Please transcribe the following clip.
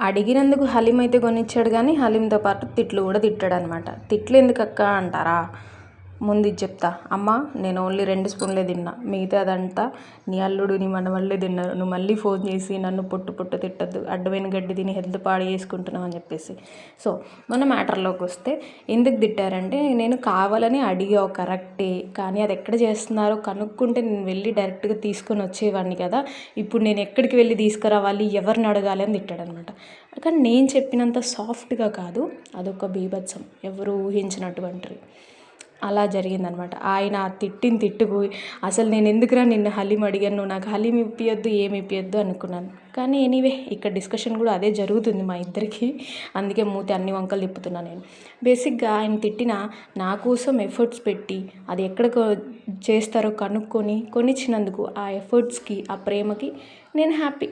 అడిగినందుకు హలీం అయితే కొనిచ్చాడు కానీ హలీంతో పాటు తిట్లు కూడా తిట్టాడనమాట. తిట్లు ఎందుకక్క అంటారా? ముందు ఇది చెప్తా. అమ్మ, నేను ఓన్లీ 2 స్పూన్లే తిన్నా, మిగతాదంతా నీ అల్లుడు నీ మనవళ్ళే తిన్నారు. నువ్వు మళ్ళీ ఫోన్ చేసి నన్ను పొట్టు తిట్టద్దు, అడ్డమైన గడ్డి తిని హెల్త్ పాడు చేసుకుంటున్నావు అని చెప్పేసి. సో మన మ్యాటర్లోకి వస్తే ఎందుకు తిట్టారంటే, నేను కావాలని అడిగావు కరెక్టే, కానీ అది ఎక్కడ చేస్తున్నారో కనుక్కుంటే నేను వెళ్ళి డైరెక్ట్గా తీసుకొని వచ్చేవాడిని కదా, ఇప్పుడు నేను ఎక్కడికి వెళ్ళి తీసుకురావాలి, ఎవరిని అడగాలి అని తిట్టాడనమాట. కానీ నేను చెప్పినంత సాఫ్ట్గా కాదు, అదొక బీభత్సం, ఎవరు ఊహించినటువంటిది అలా జరిగిందనమాట. ఆయన తిట్టిన తిట్టుకు అసలు నేను ఎందుకురా నిన్ను హలీం అడిగాను, నువ్వు నాకు హలీం ఇప్పియొద్దు ఏమి ఇప్పియొద్దు అనుకున్నాను. కానీ ఎనీవే ఇక్కడ డిస్కషన్ కూడా అదే జరుగుతుంది మా ఇద్దరికి, అందుకే మూతి అన్ని వంకలు తిప్పుతున్నా నేను. బేసిక్గా ఆయన తిట్టిన నా కోసం ఎఫర్ట్స్ పెట్టి అది ఎక్కడ చేస్తారో కనుక్కొని కొనిచ్చినందుకు ఆ ఎఫర్ట్స్కి ఆ ప్రేమకి నేను హ్యాపీ.